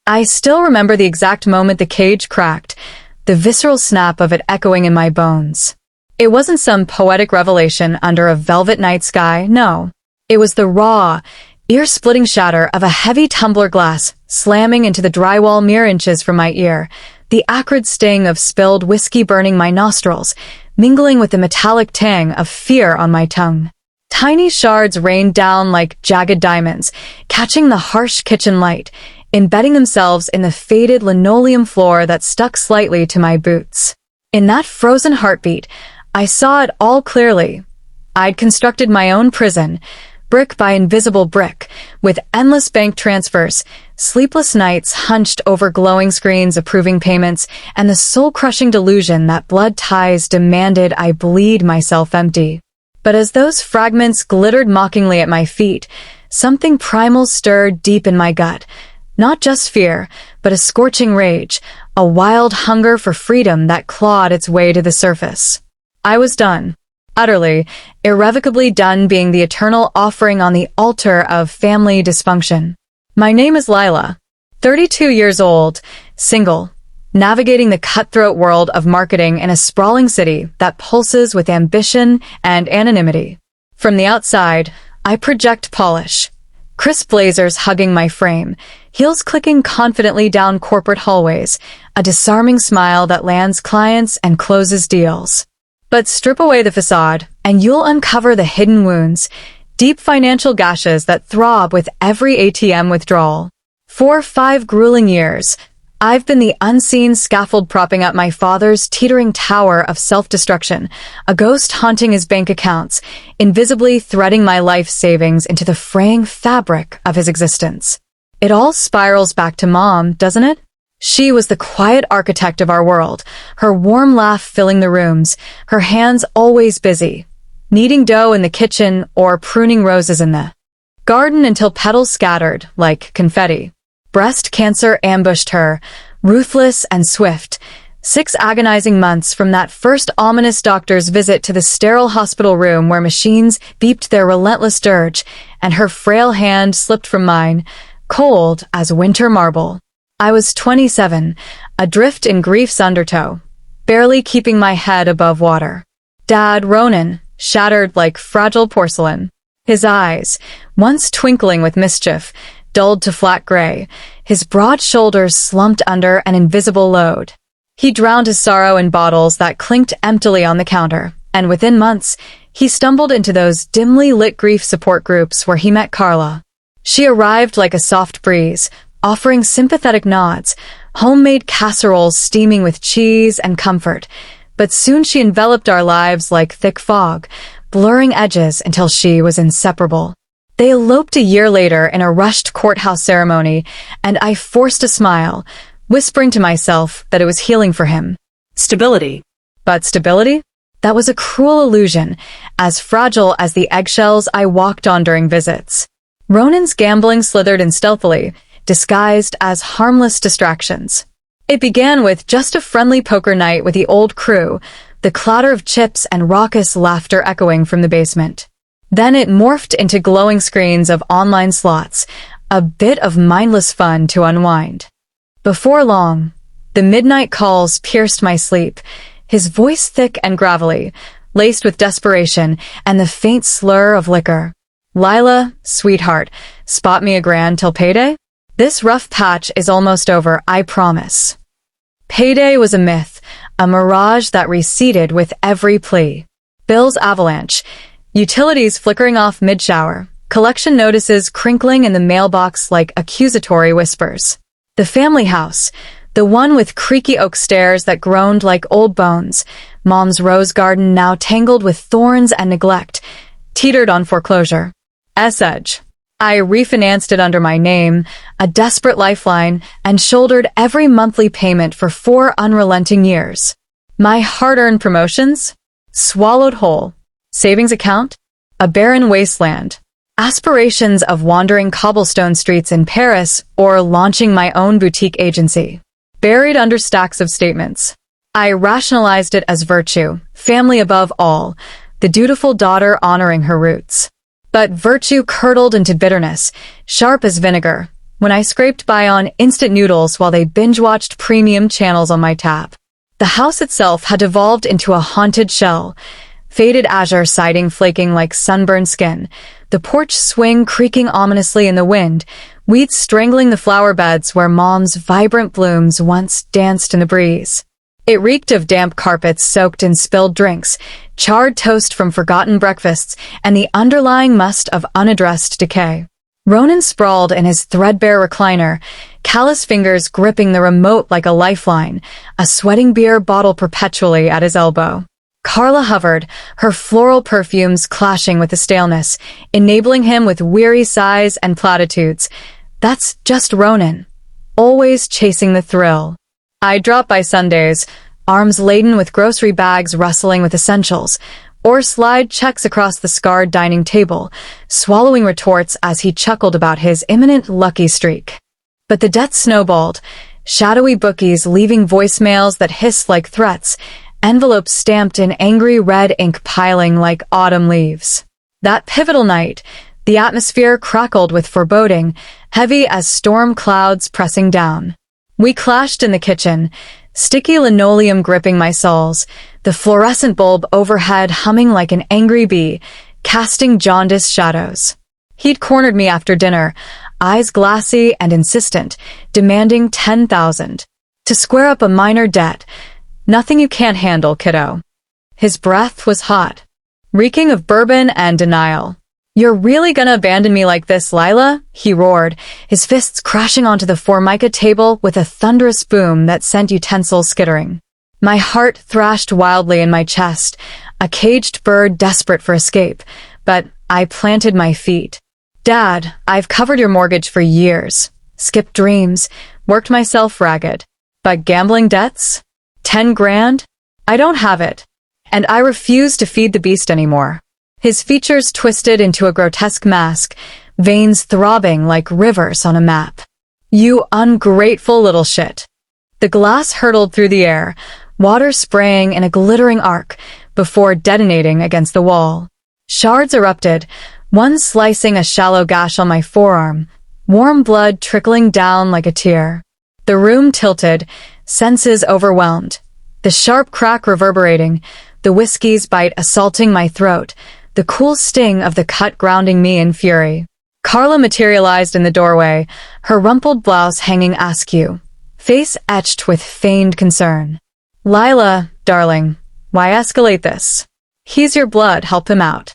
I still remember the exact moment the cage cracked, the visceral snap of it echoing in my bones. It wasn't some poetic revelation under a velvet night sky, no. It was the raw, ear-splitting shatter of a heavy tumbler glass slamming into the drywall mere inches from my ear, the acrid sting of spilled whiskey burning my nostrils, mingling with the metallic tang of fear on my tongue. Tiny shards rained down like jagged diamonds, catching the harsh kitchen light, embedding themselves in the faded linoleum floor that stuck slightly to my boots. In that frozen heartbeat, I saw it all clearly. I'd constructed my own prison, brick by invisible brick, with endless bank transfers, sleepless nights hunched over glowing screens approving payments, and the soul-crushing delusion that blood ties demanded I bleed myself empty. But as those fragments glittered mockingly at my feet, something primal stirred deep in my gut. Not just fear, but a scorching rage, a wild hunger for freedom that clawed its way to the surface. I was done. Utterly, irrevocably done being the eternal offering on the altar of family dysfunction. My name is Lila, 32 years old, single, navigating the cutthroat world of marketing in a sprawling city that pulses with ambition and anonymity. From the outside, I project polish. Crisp blazers hugging my frame, heels clicking confidently down corporate hallways, a disarming smile that lands clients and closes deals. But strip away the facade, and you'll uncover the hidden wounds, deep financial gashes that throb with every ATM withdrawal. For 5 grueling years, I've been the unseen scaffold propping up my father's teetering tower of self-destruction, a ghost haunting his bank accounts, invisibly threading my life savings into the fraying fabric of his existence. It all spirals back to Mom, doesn't it? She was the quiet architect of our world, her warm laugh filling the rooms, her hands always busy, kneading dough in the kitchen or pruning roses in the garden until petals scattered like confetti. Breast cancer ambushed her, ruthless and swift. 6 agonizing months from that first ominous doctor's visit to the sterile hospital room where machines beeped their relentless dirge, and her frail hand slipped from mine, cold as winter marble. I was 27, adrift in grief's undertow, barely keeping my head above water. Dad, Ronan, shattered like fragile porcelain. His eyes, once twinkling with mischief, dulled to flat gray, his broad shoulders slumped under an invisible load. He drowned his sorrow in bottles that clinked emptily on the counter, and within months, he stumbled into those dimly lit grief support groups where he met Carla. She arrived like a soft breeze, offering sympathetic nods, homemade casseroles steaming with cheese and comfort, but soon she enveloped our lives like thick fog, blurring edges until she was inseparable. They eloped a year later in a rushed courthouse ceremony, and I forced a smile, whispering to myself that it was healing for him. Stability. But stability? That was a cruel illusion, as fragile as the eggshells I walked on during visits. Ronan's gambling slithered in stealthily, disguised as harmless distractions. It began with just a friendly poker night with the old crew, the clatter of chips and raucous laughter echoing from the basement. Then it morphed into glowing screens of online slots, a bit of mindless fun to unwind. Before long, the midnight calls pierced my sleep, his voice thick and gravelly, laced with desperation and the faint slur of liquor. Lila, sweetheart, spot me a grand till payday? This rough patch is almost over, I promise. Payday was a myth, a mirage that receded with every plea. Bills avalanche, utilities flickering off mid-shower, collection notices crinkling in the mailbox like accusatory whispers. The family house, the one with creaky oak stairs that groaned like old bones, Mom's rose garden now tangled with thorns and neglect, teetered on foreclosure. Edge. I refinanced it under my name, a desperate lifeline, and shouldered every monthly payment for 4 unrelenting years. My hard-earned promotions? Swallowed whole. Savings account? A barren wasteland. Aspirations of wandering cobblestone streets in Paris or launching my own boutique agency. Buried under stacks of statements. I rationalized it as virtue, family above all, the dutiful daughter honoring her roots. But virtue curdled into bitterness, sharp as vinegar, when I scraped by on instant noodles while they binge-watched premium channels on my tab. The house itself had devolved into a haunted shell, faded azure siding flaking like sunburned skin, the porch swing creaking ominously in the wind, weeds strangling the flower beds where Mom's vibrant blooms once danced in the breeze. It reeked of damp carpets soaked in spilled drinks, charred toast from forgotten breakfasts, and the underlying must of unaddressed decay. Ronan sprawled in his threadbare recliner, callous fingers gripping the remote like a lifeline, a sweating beer bottle perpetually at his elbow. Carla hovered, her floral perfumes clashing with the staleness, enabling him with weary sighs and platitudes. That's just Ronan, always chasing the thrill. I drop by Sundays, arms laden with grocery bags rustling with essentials, or slide checks across the scarred dining table, swallowing retorts as he chuckled about his imminent lucky streak. But the debt snowballed, shadowy bookies leaving voicemails that hissed like threats, envelopes stamped in angry red ink piling like autumn leaves. That pivotal night, the atmosphere crackled with foreboding, heavy as storm clouds pressing down. We clashed in the kitchen, sticky linoleum gripping my soles, the fluorescent bulb overhead humming like an angry bee, casting jaundiced shadows. He'd cornered me after dinner, eyes glassy and insistent, demanding 10,000. To square up a minor debt. Nothing you can't handle, kiddo. His breath was hot, reeking of bourbon and denial. You're really gonna abandon me like this, Lila? He roared, his fists crashing onto the formica table with a thunderous boom that sent utensils skittering. My heart thrashed wildly in my chest, a caged bird desperate for escape, but I planted my feet. Dad, I've covered your mortgage for years, skipped dreams, worked myself ragged. But gambling debts? 10 grand? I don't have it. And I refuse to feed the beast anymore. His features twisted into a grotesque mask, veins throbbing like rivers on a map. You ungrateful little shit. The glass hurtled through the air, water spraying in a glittering arc, before detonating against the wall. Shards erupted, one slicing a shallow gash on my forearm, warm blood trickling down like a tear. The room tilted, senses overwhelmed. The sharp crack reverberating, the whiskey's bite assaulting my throat, the cool sting of the cut grounding me in fury. Carla materialized in the doorway, her rumpled blouse hanging askew, face etched with feigned concern. Lila, darling, why escalate this? He's your blood, help him out.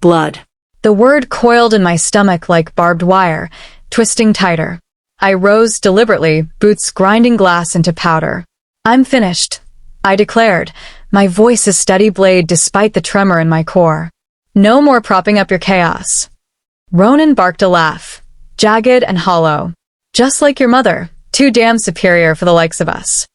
Blood. The word coiled in my stomach like barbed wire, twisting tighter. I rose deliberately, boots grinding glass into powder. I'm finished, I declared, my voice a steady blade despite the tremor in my core. No more propping up your chaos. Ronan barked a laugh, jagged and hollow. Just like your mother, too damn superior for the likes of us.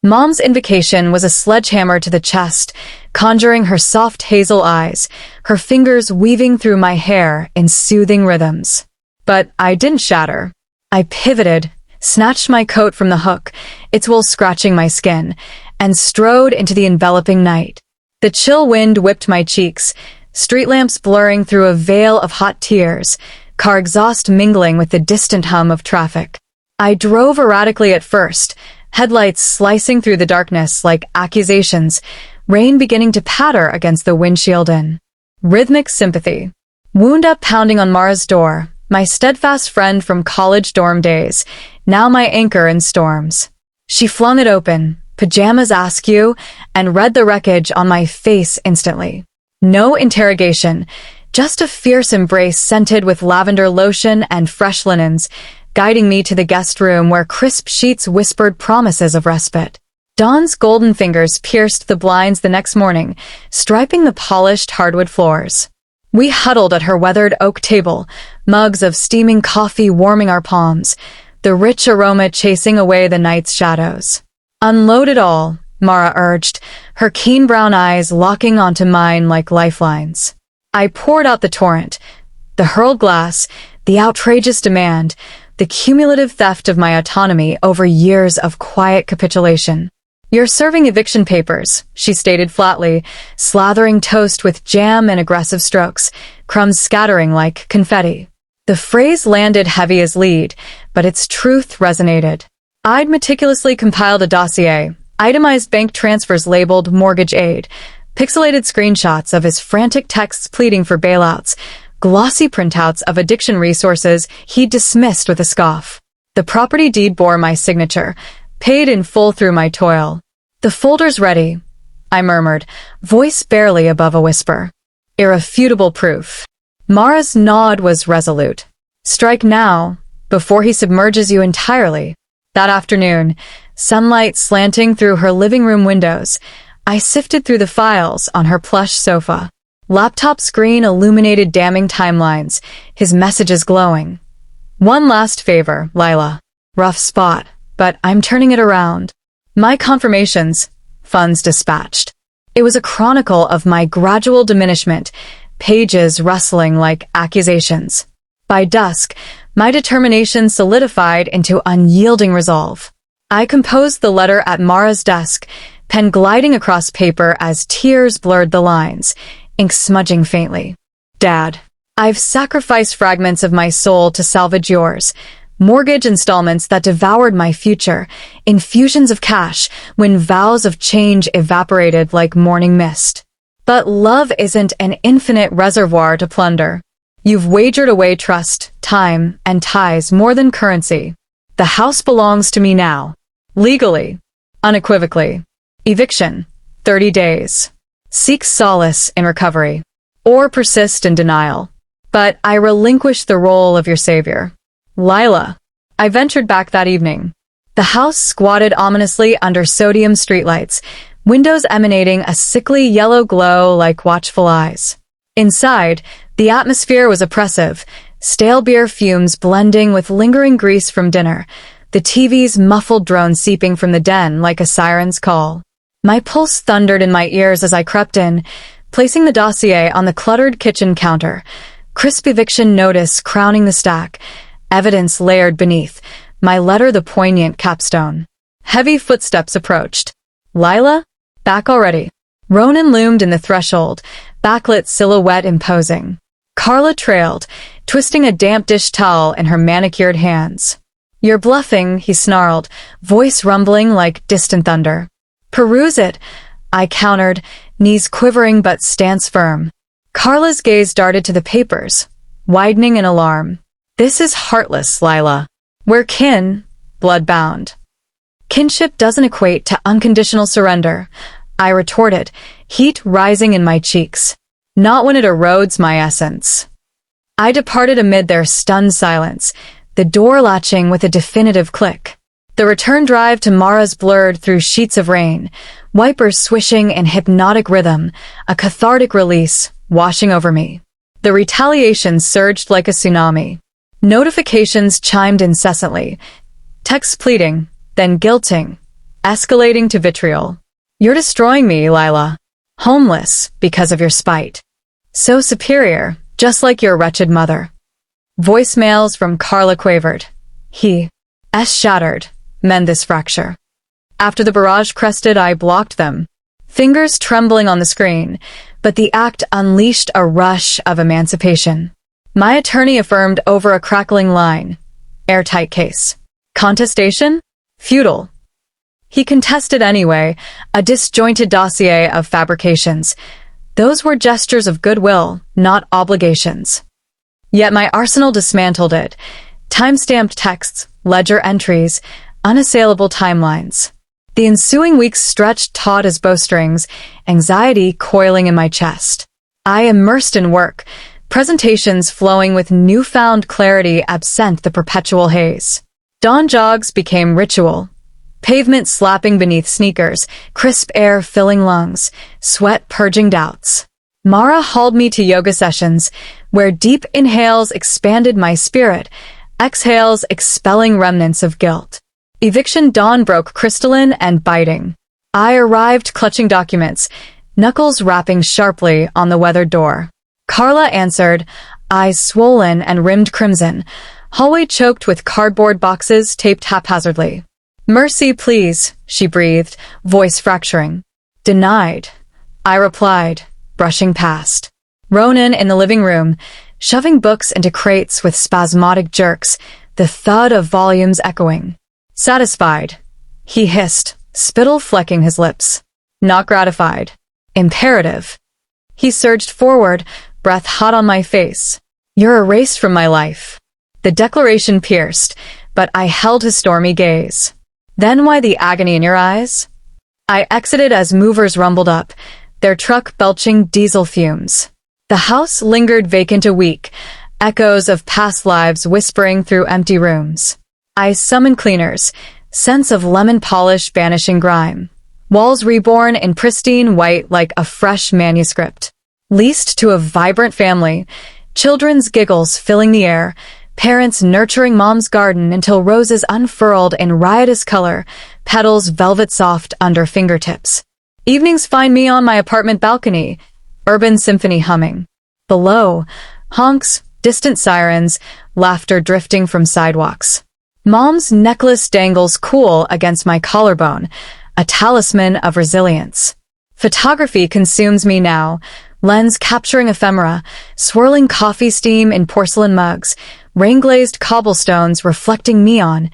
Mom's invocation was a sledgehammer to the chest, conjuring her soft hazel eyes, her fingers weaving through my hair in soothing rhythms. But I didn't shatter. I pivoted, snatched my coat from the hook, its wool scratching my skin, and strode into the enveloping night. The chill wind whipped my cheeks, street lamps blurring through a veil of hot tears, car exhaust mingling with the distant hum of traffic. I drove erratically at first, headlights slicing through the darkness like accusations, rain beginning to patter against the windshield in rhythmic sympathy. Wound up pounding on Mara's door, my steadfast friend from college dorm days, now my anchor in storms. She flung it open, pajamas askew, and read the wreckage on my face instantly. No interrogation, just a fierce embrace scented with lavender lotion and fresh linens, guiding me to the guest room where crisp sheets whispered promises of respite. Dawn's golden fingers pierced the blinds the next morning, striping the polished hardwood floors. We huddled at her weathered oak table, mugs of steaming coffee warming our palms, the rich aroma chasing away the night's shadows. Unload it all, Mara urged, her keen brown eyes locking onto mine like lifelines. I poured out the torrent, the hurled glass, the outrageous demand, the cumulative theft of my autonomy over years of quiet capitulation. You're serving eviction papers, she stated flatly, slathering toast with jam and aggressive strokes, crumbs scattering like confetti. The phrase landed heavy as lead, but its truth resonated. I'd meticulously compiled a dossier, itemized bank transfers labeled mortgage aid, pixelated screenshots of his frantic texts pleading for bailouts, glossy printouts of addiction resources he'd dismissed with a scoff. The property deed bore my signature, paid in full through my toil. "The folder's ready," I murmured, voice barely above a whisper. "Irrefutable proof." Mara's nod was resolute. "Strike now, before he submerges you entirely." That afternoon, sunlight slanting through her living room windows, I sifted through the files on her plush sofa. Laptop screen illuminated damning timelines, his messages glowing. "One last favor, Lila. Rough spot, but I'm turning it around." My confirmations, funds dispatched. It was a chronicle of my gradual diminishment, pages rustling like accusations. By dusk, my determination solidified into unyielding resolve. I composed the letter at Mara's desk, pen gliding across paper as tears blurred the lines, ink smudging faintly. "Dad, I've sacrificed fragments of my soul to salvage yours. Mortgage installments that devoured my future, infusions of cash when vows of change evaporated like morning mist. But love isn't an infinite reservoir to plunder. You've wagered away trust, time, and ties more than currency. The house belongs to me now. Legally. Unequivocally. Eviction. 30 days. Seek solace in recovery. Or persist in denial. But I relinquish the role of your savior. Lila." I ventured back that evening. The house squatted ominously under sodium streetlights, windows emanating a sickly yellow glow like watchful eyes. Inside, the atmosphere was oppressive, stale beer fumes blending with lingering grease from dinner, the TV's muffled drone seeping from the den like a siren's call. My pulse thundered in my ears as I crept in, placing the dossier on the cluttered kitchen counter, crisp eviction notice crowning the stack, evidence layered beneath, my letter the poignant capstone. Heavy footsteps approached. "Lila? Back already." Ronan loomed in the threshold, backlit silhouette imposing. Carla trailed, twisting a damp dish towel in her manicured hands. "You're bluffing," he snarled, voice rumbling like distant thunder. "Peruse it," I countered, knees quivering but stance firm. Carla's gaze darted to the papers, widening in alarm. "This is heartless, Lila. We're kin, blood-bound." "Kinship doesn't equate to unconditional surrender," I retorted, heat rising in my cheeks. "Not when it erodes my essence." I departed amid their stunned silence, the door latching with a definitive click. The return drive to Mara's blurred through sheets of rain, wipers swishing in hypnotic rhythm, a cathartic release washing over me. The retaliation surged like a tsunami. Notifications chimed incessantly, texts pleading, then guilting, escalating to vitriol. "You're destroying me, Lila. Homeless because of your spite. So superior, just like your wretched mother." Voicemails from Carla quavered. "He S shattered. Mend this fracture." After the barrage crested, I blocked them, fingers trembling on the screen, but the act unleashed a rush of emancipation. My attorney affirmed over a crackling line. Airtight case. Contestation? Futile. He contested anyway, a disjointed dossier of fabrications. Those were gestures of goodwill, not obligations. Yet my arsenal dismantled it. Time-stamped texts, ledger entries, unassailable timelines. The ensuing weeks stretched taut as bowstrings, anxiety coiling in my chest. I immersed in work, presentations flowing with newfound clarity absent the perpetual haze. Dawn jogs became ritual. Pavement slapping beneath sneakers, crisp air filling lungs, sweat purging doubts. Mara hauled me to yoga sessions, where deep inhales expanded my spirit, exhales expelling remnants of guilt. Eviction dawn broke crystalline and biting. I arrived clutching documents, knuckles rapping sharply on the weathered door. Carla answered, eyes swollen and rimmed crimson, hallway choked with cardboard boxes taped haphazardly. "Mercy, please," she breathed, voice fracturing. "Denied," I replied, brushing past. Ronan in the living room, shoving books into crates with spasmodic jerks, the thud of volumes echoing. Satisfied, he hissed, spittle flecking his lips. Not gratified. Imperative. He surged forward, breath hot on my face. You're erased from my life. The declaration pierced, but I held his stormy gaze. Then why the agony in your eyes? I exited as movers rumbled up, their truck belching diesel fumes. The house lingered vacant a week, echoes of past lives whispering through empty rooms. I summoned cleaners, scents of lemon polish banishing grime. Walls reborn in pristine white like a fresh manuscript. Leased to a vibrant family, children's giggles filling the air, parents nurturing mom's garden until roses unfurled in riotous color, petals velvet soft under fingertips. Evenings find me on my apartment balcony, urban symphony humming. Below, honks, distant sirens, laughter drifting from sidewalks. Mom's necklace dangles cool against my collarbone, a talisman of resilience. Photography consumes me now, lens capturing ephemera, swirling coffee steam in porcelain mugs, rain-glazed cobblestones reflecting neon,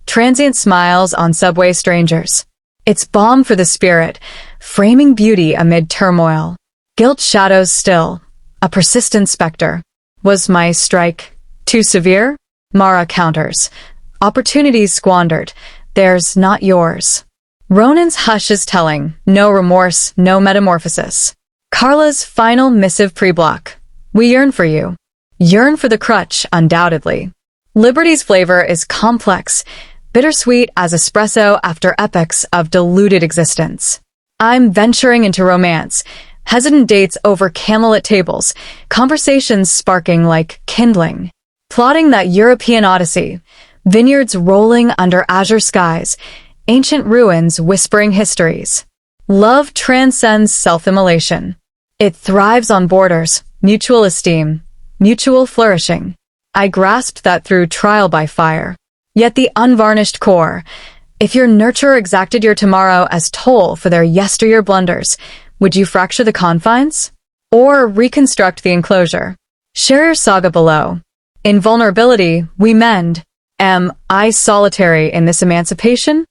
transient smiles on subway strangers. It's balm for the spirit, framing beauty amid turmoil. Guilt shadows still, a persistent specter. Was my strike too severe? Mara counters. Opportunities squandered. Theirs, not yours. Ronan's hush is telling. No remorse, no metamorphosis. Carla's final missive pre-block. We yearn for you. Yearn for the crutch, undoubtedly. Liberty's flavor is complex, bittersweet as espresso after epochs of diluted existence. I'm venturing into romance, hesitant dates over candlelit tables, conversations sparking like kindling. Plotting that European odyssey, vineyards rolling under azure skies, ancient ruins whispering histories. Love transcends self-immolation. It thrives on borders, mutual esteem, mutual flourishing. I grasped that through trial by fire. Yet the unvarnished core, if your nurturer exacted your tomorrow as toll for their yesteryear blunders, would you fracture the confines? Or reconstruct the enclosure? Share your saga below. In vulnerability, we mend. Am I solitary in this emancipation?